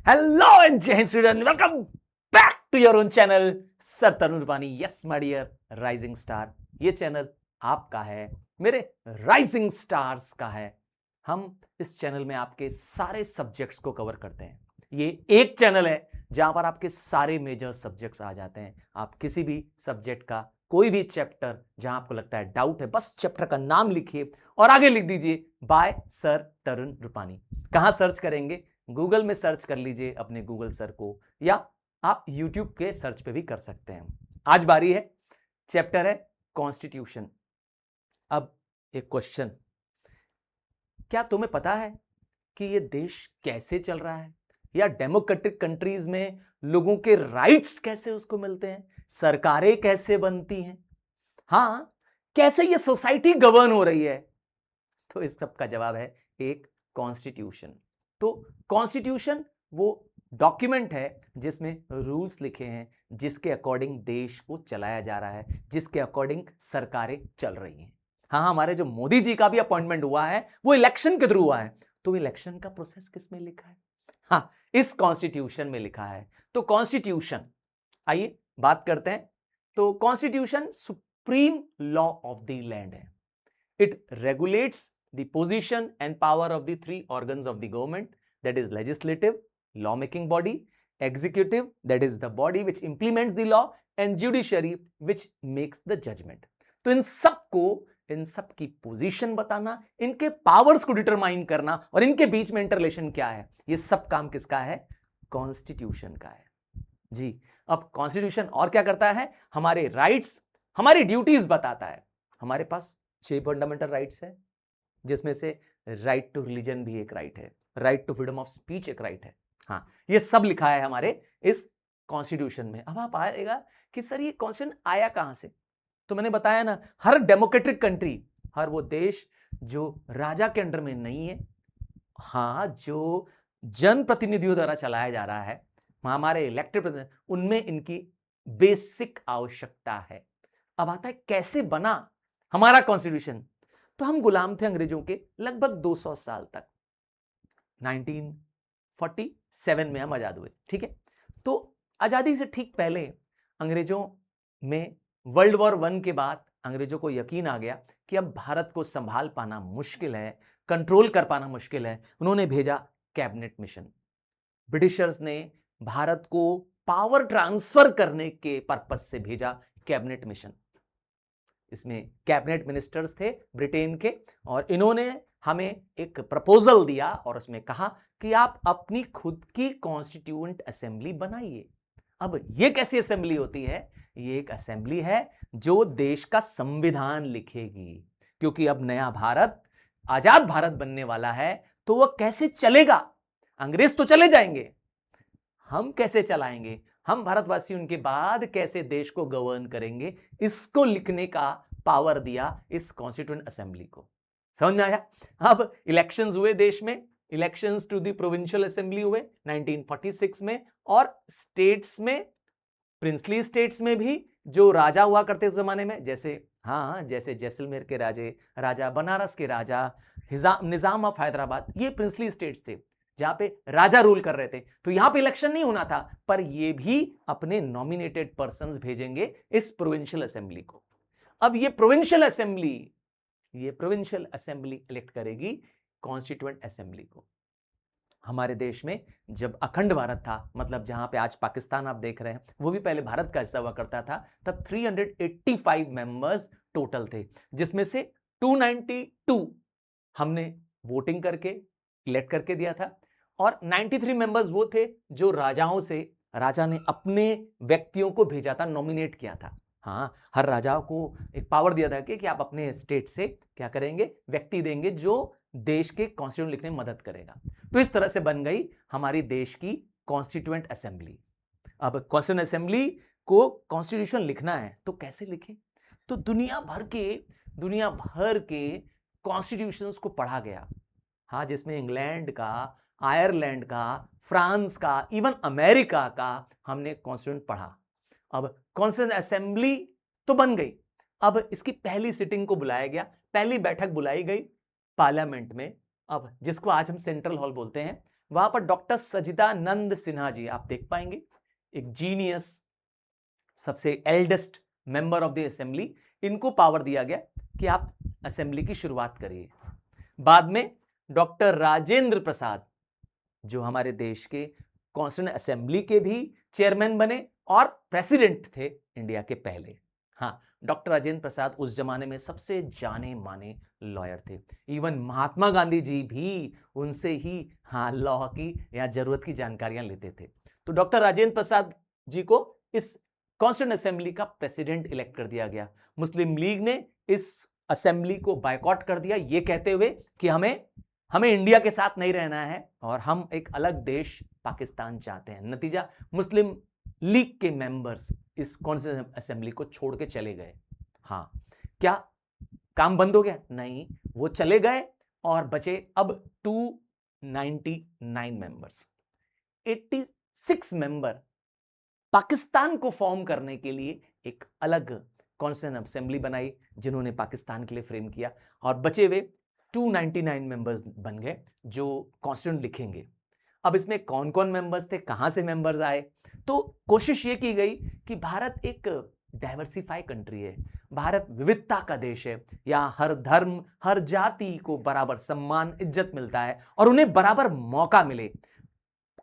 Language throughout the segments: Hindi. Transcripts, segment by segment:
Hello and Jai Hind student, welcome back to your own channel sir Tarun Rupani. Yes my dear rising star, ये चैनल आपका है, मेरे राइजिंग स्टार्स का है। हम इस चैनल में आपके सारे सब्जेक्ट्स को कवर करते हैं। ये एक चैनल है जहां पर आपके सारे मेजर सब्जेक्ट्स आ जाते हैं। आप किसी भी सब्जेक्ट का कोई भी चैप्टर जहां आपको लगता है डाउट है, बस चैप्टर का नाम लिखिए और आगे लिख दीजिए बाय सर तरुण रूपानी। कहां सर्च करेंगे? गूगल में सर्च कर लीजिए अपने गूगल सर को, या आप यूट्यूब के सर्च पे भी कर सकते हैं। आज बारी है, चैप्टर है कॉन्स्टिट्यूशन। अब एक क्वेश्चन, क्या तुम्हें पता है कि ये देश कैसे चल रहा है, या डेमोक्रेटिक कंट्रीज में लोगों के राइट्स कैसे उसको मिलते हैं, सरकारें कैसे बनती हैं, हां कैसे ये सोसाइटी गवर्न हो रही है? तो इस सब का जवाब है एक कॉन्स्टिट्यूशन। तो कॉन्स्टिट्यूशन वो डॉक्यूमेंट है जिसमें रूल्स लिखे हैं, जिसके अकॉर्डिंग देश को चलाया जा रहा है, जिसके अकॉर्डिंग सरकारें चल रही हैं। हाँ, हमारे जो मोदी जी का भी अपॉइंटमेंट हुआ है वो इलेक्शन के थ्रू हुआ है। तो इलेक्शन का प्रोसेस किस में लिखा है? हाँ, इस कॉन्स्टिट्यूशन में लिखा है। तो कॉन्स्टिट्यूशन, आइए बात करते हैं। तो constitution supreme law of the land है। It regulates the position and power of the three organs of the government, that is legislative, law making body; executive, that is the body which implements the law; and judiciary, which makes the judgment. तो इन सब की पोजीशन बताना, इनके पावर्स को डिटरमाइन करना और इनके बीच में इंटरलेशन क्या है, ये सब काम किसका है? कॉन्स्टिट्यूशन का है जी। अब कॉन्स्टिट्यूशन और क्या करता है? हमारे राइट्स, हमारी ड्यूटीज बताता है। हमारे पास 6 फंडामेंटल राइट्स है, जिसमें से राइट टू रिलीजन भी एक राइट है, right to freedom of speech एक राइट है। हाँ, ये सब लिखा है हमारे इस कॉन्स्टिट्यूशन में। अब आप आएगा कि सर ये कॉन्स्टिट्यूशन आया कहां से? तो मैंने बताया ना, हर डेमोक्रेटिक कंट्री, हर वो देश जो राजा के अंडर में नहीं है, हाँ, जो जनप्रतिनिधियों द्वारा चलाया जा रहा है, हमारे इलेक्टेड प्रतिनिधि, उनमें इनकी बेसिक आवश्यकता है। अब आता है कैसे बना हमारा कॉन्स्टिट्यूशन। तो हम गुलाम थे अंग्रेजों के लगभग 200 साल तक। 1947 में हम आजाद हुए, ठीक है। तो आजादी से ठीक पहले अंग्रेजों में वर्ल्ड वॉर 1 के बाद अंग्रेजों को यकीन आ गया कि अब भारत को संभाल पाना मुश्किल है, कंट्रोल कर पाना मुश्किल है। उन्होंने भेजा कैबिनेट मिशन। ब्रिटिशर्स ने भारत को पावर ट्रांसफर करने के पर्पस से भेजा कैबिनेट मिशन। इसमें कैबिनेट मिनिस्टर्स थे ब्रिटेन के, और इन्होंने हमें एक प्रपोजल दिया और उसमें कहा कि आप अपनी खुद की कॉन्स्टिट्यूएंट असेंबली बनाइए। अब ये कैसी असेंबली होती है? ये एक असेंबली है जो देश का संविधान लिखेगी, क्योंकि अब नया भारत, आजाद भारत बनने वाला है। तो वह कैसे चलेगा? अंग्रेज तो चले जाएंगे, हम कैसे चलाएंगे? हम भारतवासी उनके बाद कैसे देश को गवर्न करेंगे? इसको लिखने का पावर दिया इस कॉन्स्टिट्यूएंट असेंबली को। समझ में आया? अब इलेक्शंस हुए देश में, elections to the provincial assembly हुए 1946 में, और स्टेट्स में, प्रिंसली स्टेट्स में भी जो राजा हुआ करते उस जमाने में, जैसे जैसे जैसलमेर के राजा, बनारस के राजा, निजाम ऑफ हैदराबाद, ये प्रिंसली स्टेट्स थे जहां पे राजा रूल कर रहे थे। तो यहां पे इलेक्शन नहीं होना था, पर ये भी अपने नॉमिनेटेड पर्संस भेजेंगे इस प्रोविंशियल असेंबली को। अब ये प्रोविंशियल असेंबली इलेक्ट करेगी कॉन्स्टिट्यूएंट असेंबली को। हमारे देश में जब अखंड भारत था, मतलब जहां पे आज पाकिस्तान आप देख रहे हैं, वो भी पहले भारत का हिस्सा हुआ करता था, तब 385 मेंबर्स टोटल थे, जिसमें से 292 हमने वोटिंग करके इलेक्ट करके दिया था, और 93 मेंबर्स वो थे जो राजा ने अपने व्यक्तियों को भेजा था, नॉमिनेट किया था। हाँ, हर राजा को एक पावर दिया था कि आप अपने स्टेट से क्या करेंगे? व्यक्ति देंगे जो देश के कॉन्स्टिट्यूशन लिखने में मदद करेगा। तो इस तरह से बन गई हमारी देश की कॉन्स्टिट्यूएंट असेंबली। अब कॉन्स्टिट्यूएंट असेंबली को कॉन्स्टिट्यूशन लिखना है तो कैसे लिखें? तो दुनिया भर के कॉन्स्टिट्यूशंस को पढ़ा गया। हाँ, जिसमें इंग्लैंड का, आयरलैंड का, फ्रांस का, इवन अमेरिका का हमने कॉन्स्टिट्यूशन पढ़ा। अब कॉन्स्टिट्यूएंट असेंबली तो बन गई। अब इसकी पहली सिटिंग को बुलाया गया, पहली बैठक बुलाई गई पार्लियामेंट में, अब जिसको आज हम सेंट्रल हॉल बोलते हैं, वहां पर डॉक्टर सच्चिदानंद सिन्हा जी आप देख पाएंगे, एक जीनियस, सबसे eldest member of the assembly, इनको पावर दिया गया कि आप असेंबली की शुरुआत करिए। बाद में डॉक्टर राजेंद्र प्रसाद जो हमारे देश के कॉन्स्टिट्यूएंट असेंबली के भी चेयरमैन बने और प्रेसिडेंट थे इंडिया के पहले। हाँ, डॉक्टर राजेंद्र प्रसाद उस जमाने में सबसे जाने माने लॉयर थे। इवन महात्मा गांधी जी भी उनसे ही हाँ लॉ की या जरूरत की जानकारियां लेते थे। तो डॉक्टर राजेंद्र प्रसाद जी को इस कॉन्स्टिट्यूएंट असेंबली का प्रेसिडेंट इलेक्ट कर दिया गया। मुस्लिम लीग ने इस असेंबली को बायकॉट कर दिया, ये कहते हुए कि हमें इंडिया के साथ नहीं रहना है और हम एक अलग देश पाकिस्तान चाहते हैं। नतीजा, मुस्लिम लीग के मेंबर्स इस कॉन्स्टिट्यूएंट असेंबली को छोड़ के चले गए। हाँ, क्या काम बंद हो गया? नहीं, वो चले गए और बचे अब 299 मेंबर्स। 86 मेंबर पाकिस्तान को फॉर्म करने के लिए एक अलग कॉन्स्टिट्यूएंट असेंबली बनाई जिन्होंने पाकिस्तान के लिए फ्रेम किया, और बचे हुए 299 मेंबर्स बन गए जो कॉन्स्टिट्यूएंट लिखेंगे। अब इसमें कौन कौन मेंबर्स थे, कहां से मेंबर्स आए? तो कोशिश यह की गई कि भारत एक डाइवर्सिफाई कंट्री है, भारत विविधता का देश है, यहाँ हर धर्म हर जाति को बराबर सम्मान इज्जत मिलता है और उन्हें बराबर मौका मिले,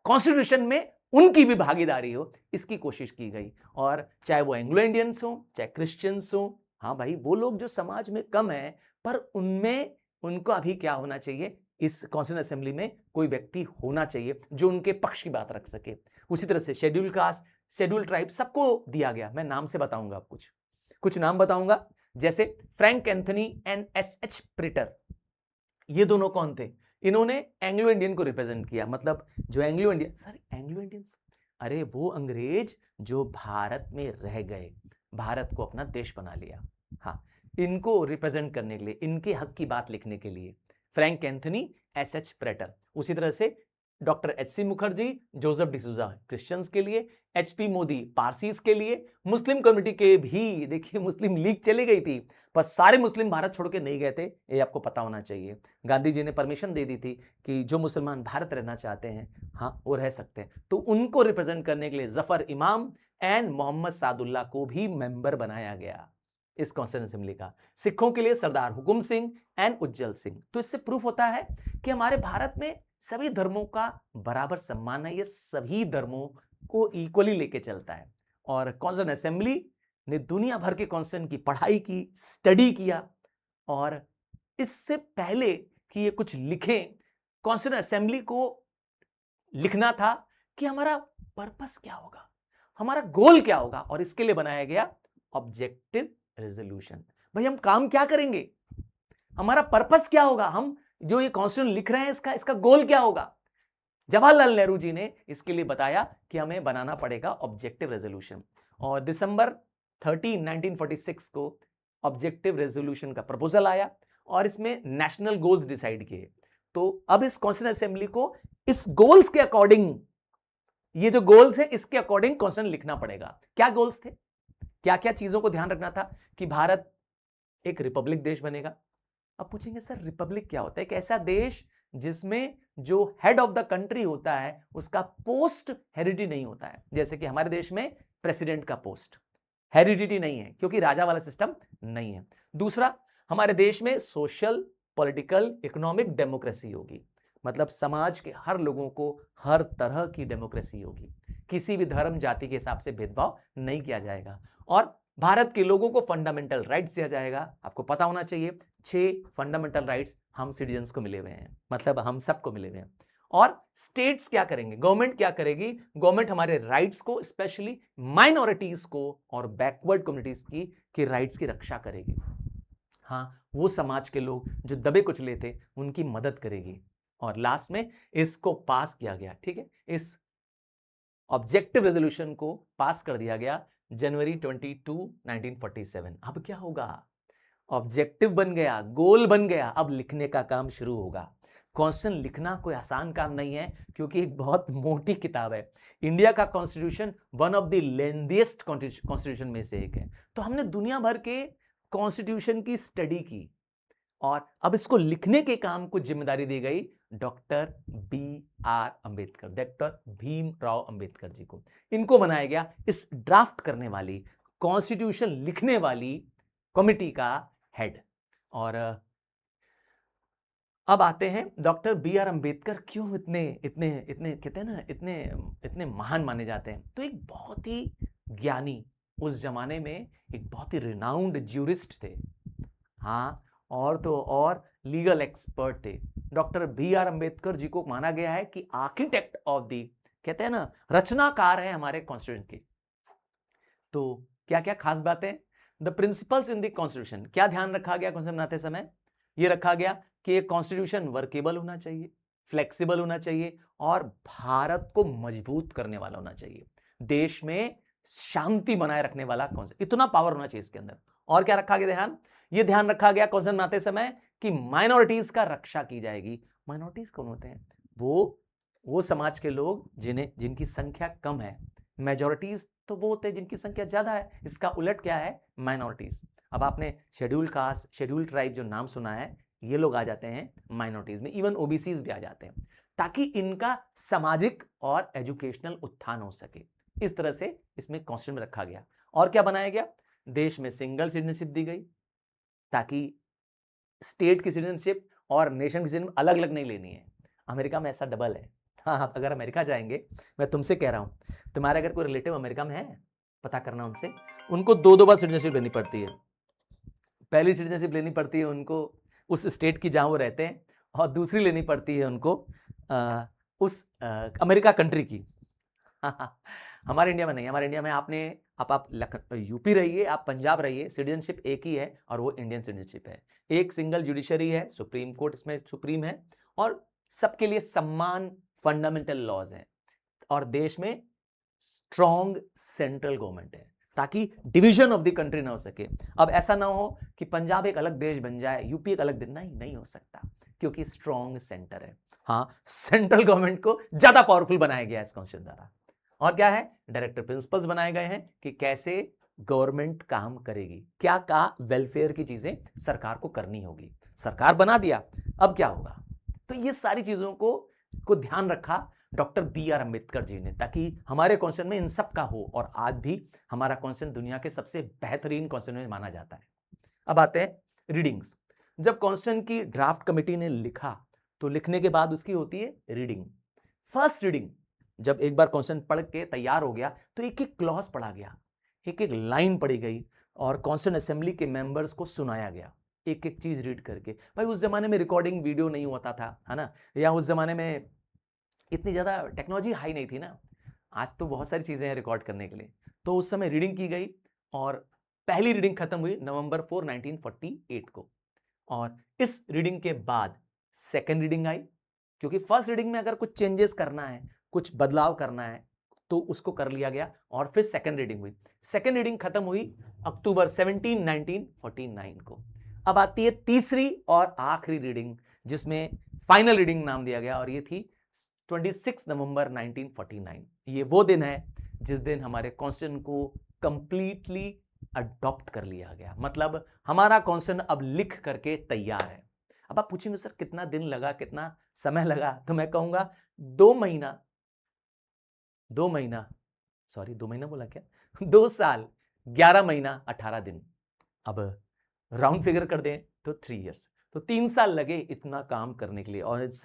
कॉन्स्टिट्यूशन में उनकी भी भागीदारी हो, इसकी कोशिश की गई। और चाहे वो एंग्लो इंडियंस हो, चाहे क्रिश्चियंस हो, हाँ भाई, वो लोग जो समाज में कम है पर उनमें उनको अभी क्या होना चाहिए, इस कॉन्स्टिट्यूएंट असेंबली में कोई व्यक्ति होना चाहिए जो उनके पक्ष की बात रख सके। उसी तरह से शेड्यूल कास्ट, शेड्यूल ट्राइब, सबको दिया गया। मैं नाम से बताऊंगा, आप कुछ नाम बताऊंगा, जैसे फ्रैंक एंथनी एंड एस.एच. प्रिटर। ये दोनों कौन थे? इन्होंने एंग्लो इंडियन को रिप्रेजेंट किया। मतलब जो एंग्लो इंडियंस, अरे वो अंग्रेज जो भारत में रह गए, भारत को अपना देश बना लिया, हाँ, इनको रिप्रेजेंट करने के लिए, इनके हक की बात लिखने के लिए फ्रैंक एंथनी, एस.एच. प्रेटर। उसी तरह से doctor HC. Mukherjee, Joseph D'Souza Christians के लिए, एच.पी. मोदी पारसीज के लिए, मुस्लिम कम्युनिटी के भी, देखिए मुस्लिम लीग चली गई थी पर सारे मुस्लिम भारत छोड़ के नहीं गए थे, ये आपको पता होना चाहिए। गांधी जी ने परमिशन दे दी थी कि जो मुसलमान भारत रहना चाहते हैं, हाँ, वो रह सकते हैं। तो उनको रिप्रेजेंट करने के लिए जफर इमाम एंड मोहम्मद सादुल्ला को भी मेंबर बनाया गया इस कॉन्स्टिट्यूएंट असेंबली का। सिखों के लिए सरदार हुकुम सिंह एंड उज्जवल सिंह। तो इससे प्रूफ होता है कि हमारे भारत में सभी धर्मों का बराबर सम्मान है, ये सभी धर्मों को इक्वली लेके चलता है। और कॉन्स्टिट्यूएंट असेंबली ने दुनिया भर के कॉन्स्टिट्यूएंट की पढ़ाई की, स्टडी किया, और इससे पहले कि ये कुछ लिखें, कॉन्स्टिट्यूएंट असेंबली को लिखना था कि हमारा पर्पस क्या होगा, हमारा गोल क्या होगा, और इसके लिए बनाया गया ऑब्जेक्टिव रेजोल्यूशन। भाई हम काम क्या करेंगे, हमारा पर्पस क्या होगा, हम जो ये कॉन्स्टिट्यूशन लिख रहे हैं इसका गोल क्या होगा। जवाहरलाल नेहरू जी ने इसके लिए बताया कि हमें बनाना पड़ेगा ऑब्जेक्टिव रेजोल्यूशन, और दिसंबर 13, 1946 को ऑब्जेक्टिव रेजोल्यूशन का प्रपोजल आया और इसमें नेशनल गोल्स डिसाइड किए। तो अब इस कॉन्स्टिट्यूएंट असेंबली को इस गोल्स के अकॉर्डिंग, ये जो गोल्स है इसके अकॉर्डिंग कॉन्स्टिट्यूशन लिखना पड़ेगा। क्या गोल्स थे, क्या क्या चीजों को ध्यान रखना था? कि भारत एक रिपब्लिक देश बनेगा। अब पूछेंगे सर रिपब्लिक क्या होता है? एक ऐसा देश जिसमें जो हेड ऑफ द कंट्री होता है उसका पोस्ट हेरिडिटी नहीं होता है, जैसे कि हमारे देश में प्रेसिडेंट का पोस्ट हेरिडिटी नहीं है क्योंकि राजा वाला सिस्टम नहीं है। दूसरा, हमारे देश में सोशल, पॉलिटिकल, इकोनॉमिक डेमोक्रेसी होगी, मतलब समाज के हर लोगों को हर तरह की डेमोक्रेसी होगी, किसी भी धर्म जाति के हिसाब से भेदभाव नहीं किया जाएगा, और भारत के लोगों को फंडामेंटल राइट्स दिया जाएगा। आपको पता होना चाहिए 6 फंडामेंटल राइट्स हम सिटीजन्स को मिले हुए हैं, मतलब हम सबको मिले हुए हैं। और स्टेट्स क्या करेंगे, गवर्नमेंट क्या करेगी? गवर्नमेंट हमारे राइट्स को, स्पेशली माइनॉरिटीज को और बैकवर्ड कम्युनिटीज की राइट्स की रक्षा करेगी। हाँ, वो समाज के लोग जो दबे कुचले थे उनकी मदद करेगी। और लास्ट में इसको पास किया गया, ठीक है, इस ऑब्जेक्टिव रेजोल्यूशन को पास कर दिया गया जनवरी 22, 1947। अब क्या होगा? ऑब्जेक्टिव बन गया, गोल बन गया, अब लिखने का काम शुरू होगा। कॉन्स्टिट्यूशन लिखना कोई आसान काम नहीं है क्योंकि एक बहुत मोटी किताब है। इंडिया का constitution one of the lengthiest constitution में से एक है। तो हमने दुनिया भर के कॉन्स्टिट्यूशन की स्टडी की और अब इसको लिखने के काम को जिम्मेदारी दी गई doctor B.R. Ambedkar, doctor Bhimrao Ambedkar ji को। इनको बनाया गया इस ड्राफ्ट करने वाली, कॉन्स्टिट्यूशन लिखने वाली कमिटी का हेड। और अब आते हैं डॉक्टर B.R. अम्बेडकर क्यों इतने इतने इतने कहते हैं ना, इतने इतने महान माने जाते हैं। तो एक बहुत ही ज्ञानी, उस जमाने में एक बहुत ही रिनाउंड ज्यूरिस्ट थे, हाँ, और तो और लीगल एक्सपर्ट थे। Doctor B.R. अम्बेडकर जी को माना गया है कि आर्किटेक्ट ऑफ दी, कहते हैं ना, रचनाकार है हमारे कॉन्स्टिट्यूशन के। तो क्या क्या खास बातें, the principles in the constitution, क्या ध्यान रखा गया कॉन्स्टिट्यूशन बनाते समय? यह रखा गया कि एक कॉन्स्टिट्यूशन वर्केबल होना चाहिए, फ्लेक्सिबल होना चाहिए और भारत को मजबूत करने वाला होना चाहिए, देश में शांति बनाए रखने वाला इतना पावर होना चाहिए इसके अंदर। और क्या रखा गया ध्यान? ये ध्यान रखा गया कॉन्स्टिट्यूशन बनाते समय कि माइनॉरिटीज का रक्षा की जाएगी। माइनॉरिटीज कौन होते हैं? वो समाज के लोग जिनकी संख्या कम है। मेजॉरिटीज तो वो होते हैं जिनकी संख्या ज्यादा है। इसका उलट क्या है? माइनॉरिटीज। अब आपने शेड्यूल कास्ट, शेड्यूल ट्राइब जो नाम सुना है, ये लोग आ जाते हैं माइनॉरिटीज में, इवन ओबीसीज भी आ जाते हैं, ताकि इनका सामाजिक और एजुकेशनल उत्थान हो सके। इस तरह से इसमें कॉन्स्टिट्यूशन में रखा गया। और क्या बनाया गया? देश में सिंगल सिटीजनशिप दी गई, ताकि स्टेट की सिटीजनशिप और नेशन की सिटीजनशिप अलग अलग नहीं लेनी है। अमेरिका में ऐसा डबल है। हाँ, आप अगर अमेरिका जाएंगे, मैं तुमसे कह रहा हूं, तुम्हारे अगर कोई रिलेटिव अमेरिका में है, पता करना उनसे, उनको दो बार सिटीजनशिप लेनी पड़ती है। पहली सिटीजनशिप लेनी पड़ती है उनको उस स्टेट की जहां वो रहते हैं, और दूसरी लेनी पड़ती है उनको उस अमेरिका कंट्री की। हमारे इंडिया में नहीं। हमारे इंडिया में आप यूपी रहिए, आप पंजाब रहिए, सिटीजनशिप एक ही है और वो इंडियन सिटीजनशिप है। एक सिंगल जुडिशरी है, सुप्रीम कोर्ट इसमें सुप्रीम है, और सबके लिए सम्मान, फंडामेंटल लॉज हैं, और देश में स्ट्रॉन्ग सेंट्रल गवर्नमेंट है, ताकि डिवीजन ऑफ द कंट्री ना हो सके। अब ऐसा ना हो कि पंजाब एक अलग देश बन जाए, यूपी एक अलग देश, नहीं हो सकता, क्योंकि स्ट्रॉन्ग सेंटर है। हाँ, सेंट्रल गवर्नमेंट को ज्यादा पावरफुल बनाया गया है इस कॉन्स्टिट्यूशन द्वारा। और क्या है? डायरेक्टर प्रिंसिपल्स बनाए गए हैं कि कैसे गवर्नमेंट काम करेगी, क्या वेलफेयर की चीजें सरकार को करनी होगी। सरकार बना दिया, अब क्या होगा? तो ये सारी चीजों को ध्यान रखा डॉक्टर B.R. अम्बेडकर जी ने, ताकि हमारे कॉन्स्टिट्यूशन में इन सब का हो। और आज भी हमारा कॉन्स्टिट्यूशन दुनिया के सबसे बेहतरीन कॉन्स्टिट्यूशन माना जाता है। अब आते हैं रीडिंग्स। जब कॉन्स्टिट्यूशन की ड्राफ्ट कमेटी ने लिखा, तो लिखने के बाद उसकी होती है रीडिंग। फर्स्ट रीडिंग, जब एक बार कॉन्स्टिट्यूशन पढ़ के तैयार हो गया, तो एक एक क्लॉज पढ़ा गया, एक एक लाइन पढ़ी गई, और कॉन्स्टिट्यूशन असेंबली के मेंबर्स को सुनाया गया, एक एक चीज रीड करके। भाई, उस जमाने में रिकॉर्डिंग वीडियो नहीं होता था, है ना, या उस जमाने में इतनी ज्यादा टेक्नोलॉजी हाई नहीं थी ना। आज तो बहुत सारी चीजें हैं रिकॉर्ड करने के लिए। तो उस समय रीडिंग की गई, और पहली रीडिंग खत्म हुई नवंबर 4, 1948 को। और इस रीडिंग के बाद सेकेंड रीडिंग आई, क्योंकि फर्स्ट रीडिंग में अगर कुछ चेंजेस करना है, कुछ बदलाव करना है, तो उसको कर लिया गया, और फिर सेकेंड रीडिंग हुई। सेकेंड रीडिंग खत्म हुई अक्टूबर 17, 1949 को। अब आती है तीसरी और आखिरी रीडिंग, जिसमें फाइनल रीडिंग नाम दिया गया, और ये थी 26 नवंबर 1949। ये वो दिन है जिस दिन हमारे कॉन्स्टिट्यूशन को कंप्लीटली अडॉप्ट कर लिया गया। मतलब हमारा कॉन्स्टिट्यूशन अब लिख करके तैयार है। अब आप पूछेंगे सर कितना दिन लगा, कितना समय लगा, तो मैं कहूंगा 2 महीना, 2 महीना बोला क्या, 2 साल 11 महीना 18 दिन। अब राउंड फिगर कर दें तो 3 इयर्स, तो 3 साल लगे इतना काम करने के लिए। और इस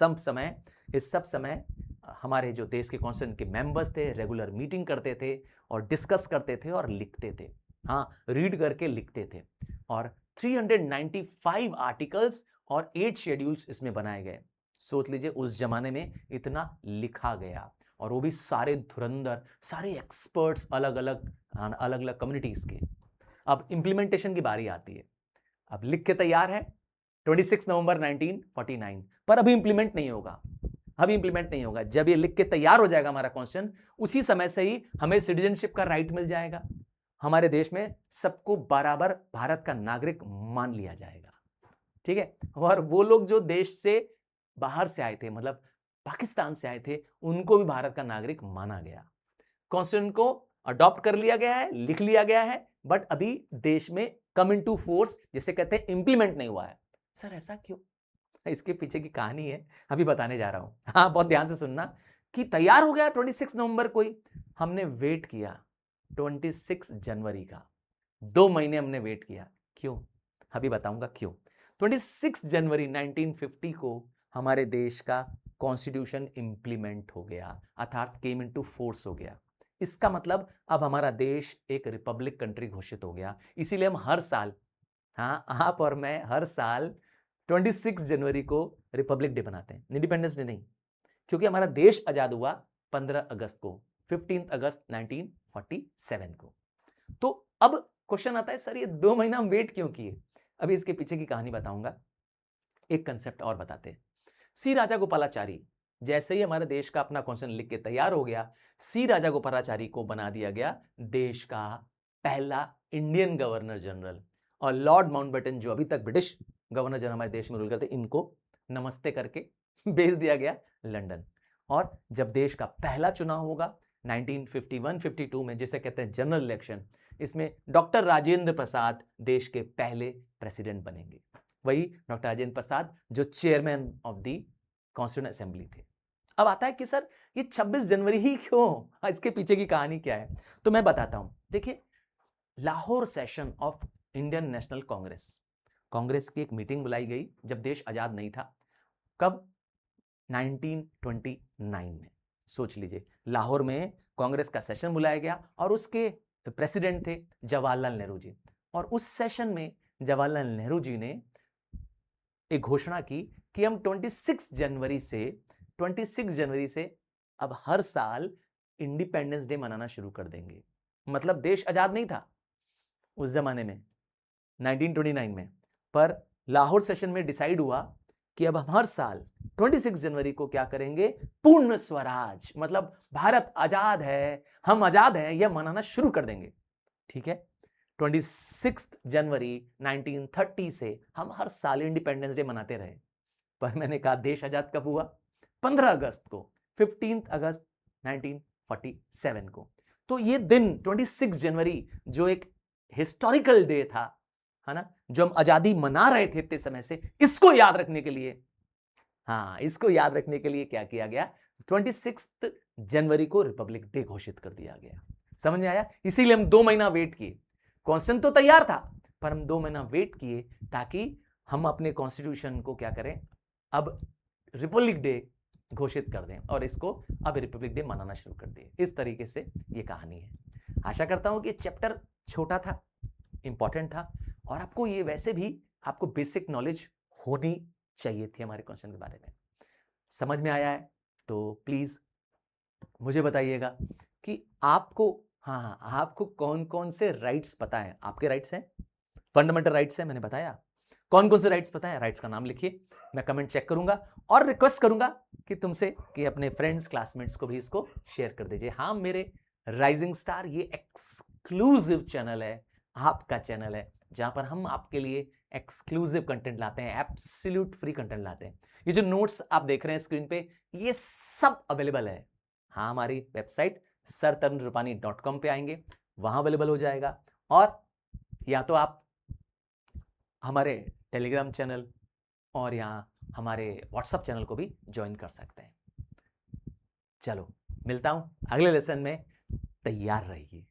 सब समय हमारे जो देश के कॉन्स्टिट्यूशन के मेंबर्स थे, रेगुलर मीटिंग करते थे, और डिस्कस करते थे, और लिखते थे। हाँ, रीड करके लिखते थे। और 395 आर्टिकल्स और 8 शेड्यूल्स इसमें बनाए गए। सोच लीजिए उस जमाने में इतना लिखा गया, और वो भी सारे धुरंधर, सारे एक्सपर्ट्स, अलग अलग कम्युनिटीज के। अब इंप्लीमेंटेशन की बारी आती है। अब लिख के तैयार है 26 नवंबर 1949, पर अभी इंप्लीमेंट नहीं होगा। जब ये लिख के तैयार हो जाएगा हमारा कॉन्स्टिट्यूशन, उसी समय से ही हमें सिटीजनशिप का राइट मिल जाएगा। हमारे देश में सबको बराबर भारत का नागरिक मान लिया जाएगा, ठीक है। और वो लोग जो देश से बाहर से आए थे, मतलब पाकिस्तान से आए थे, उनको भी भारत का नागरिक माना गया। कॉन्स्टिट्यूशन को अडॉप्ट कर लिया गया है, लिख लिया गया है, बट अभी देश में कम इनटू फोर्स, जिसे कहते हैं, इंप्लीमेंट नहीं हुआ है। सर ऐसा क्यों? इसके पीछे की कहानी है, अभी बताने जा रहा हूं। हाँ, बहुत ध्यान से सुनना कि तैयार हो गया 26 नवंबर को ही। हमने वेट किया 26 जनवरी का, 2 महीने हमने वेट किया। क्यों? अभी बताऊंगा क्यों। 26 जनवरी 1950 को हमारे देश का कॉन्स्टिट्यूशन इंप्लीमेंट हो गया, अर्थात केम इनटू फोर्स हो गया। इसका मतलब अब हमारा देश एक रिपब्लिक कंट्री घोषित हो गया। इसीलिए हम हर साल, हाँ, आप और मैं हर साल 26 जनवरी को रिपब्लिक डे बनाते हैं, इंडिपेंडेंस डे नहीं। क्योंकि हमारा देश आजाद हुआ 15 अगस्त को, 15 अगस्त 1947 को। तो अब क्वेश्चन आता है, सर ये 2 महीना हम वेट क्यों किए? अभी इसके पीछे की कहानी बताऊंगा। एक कंसेप्ट और बताते हैं। सी राजा गोपालाचारी, जैसे ही हमारे देश का अपना कॉन्स्टिट्यूशन लिख के तैयार हो गया, सी राजा गोपालाचारी को बना दिया गया देश का पहला इंडियन गवर्नर जनरल। और लॉर्ड माउंटबेटन, जो अभी तक ब्रिटिश गवर्नर जनरल हमारे देश में रूल करते, इनको नमस्ते करके भेज दिया गया लंदन। और जब देश का पहला चुनाव होगा 1951-52 में, जिसे कहते हैं जनरल इलेक्शन, इसमें डॉक्टर राजेंद्र प्रसाद देश के पहले प्रेसिडेंट बनेंगे। वही डॉक्टर राजेंद्र प्रसाद जो chairman of the constituent assembly थे। अब आता है कि सर ये 26 जनवरी ही क्यों? इसके पीछे की कहानी क्या है? तो मैं बताता हूं। देखिए, Lahore session of Indian national Congress की एक मीटिंग बुलाई गई जब देश आजाद नहीं था। कब? 1929 में। सोच लीजिए, लाहौर में कांग्रेस का सेशन बुलाया गया और उसके प्रेसिडेंट थे जवाहरलाल नेहरू जी। और उस सेशन में जवाहरलाल नेहरू जी ने एक घोषणा की कि हम 26 जनवरी से अब हर साल इंडिपेंडेंस डे मनाना शुरू कर देंगे। मतलब देश आजाद नहीं था उस जमाने में, 1929 में, पर लाहौर सेशन में डिसाइड हुआ कि अब हम हर साल 26 जनवरी को क्या करेंगे? पूर्ण स्वराज, मतलब भारत आजाद है, हम आजाद हैं, यह मनाना शुरू कर देंगे। ठीक है, 26 जनवरी 1930 से हम हर साल इंडिपेंडेंस डे मनाते रहे। पर मैंने कहा देश आजाद कब हुआ? 15 अगस्त को, 15 अगस्त 1947 को। तो ये दिन 26 जनवरी जो एक हिस्टोरिकल डे था, है ना, जो हम आजादी मना रहे थे इतने समय से, इसको याद रखने के लिए, हाँ, इसको याद रखने के लिए क्या किया गया? 26 जनवरी को रिपब्लिक डे घोषित कर दिया गया। समझ में आया? इसीलिए हम 2 महीना वेट किए। कॉन्स्टिट्यूशन तो तैयार था, पर हम 2 महीना वेट किए ताकि हम अपने कॉन्स्टिट्यूशन को क्या करें? अब रिपब्लिक डे घोषित कर दें और इसको अब रिपब्लिक डे मनाना शुरू कर दें। इस तरीके से ये कहानी है। आशा करता हूं कि चैप्टर छोटा था, इंपॉर्टेंट था, और आपको ये वैसे भी आपको बेसिक नॉलेज होनी चाहिए थी हमारे क्वेश्चन के बारे में। समझ में आया है तो प्लीज मुझे बताइएगा कि आपको, हाँ, आपको कौन कौन से राइट्स पता है? आपके राइट्स हैं, फंडामेंटल राइट्स हैं, मैंने बताया। कौन कौन से राइट्स पता है? राइट्स का नाम लिखिए, मैं कमेंट चेक करूंगा और रिक्वेस्ट करूंगा कि तुमसे कि अपने फ्रेंड्स, क्लासमेट्स को भी इसको शेयर कर दीजिए। हाँ, मेरे राइजिंग स्टार ये एक्सक्लूसिव चैनल है, आपका चैनल है, जहां पर हम आपके लिए एक्सक्लूसिव कंटेंट लाते हैं, एब्सोल्यूट फ्री कंटेंट लाते हैं। ये जो नोट्स आप देख रहे हैं स्क्रीन पे, ये सब अवेलेबल है। हाँ, हमारी वेबसाइट sirtarunrupani.com पे आएंगे, वहां अवेलेबल हो जाएगा। और या तो आप हमारे टेलीग्राम चैनल और यहाँ हमारे व्हाट्सएप चैनल को भी ज्वाइन कर सकते हैं। चलो, मिलता हूं अगले लेसन में, तैयार रहिए।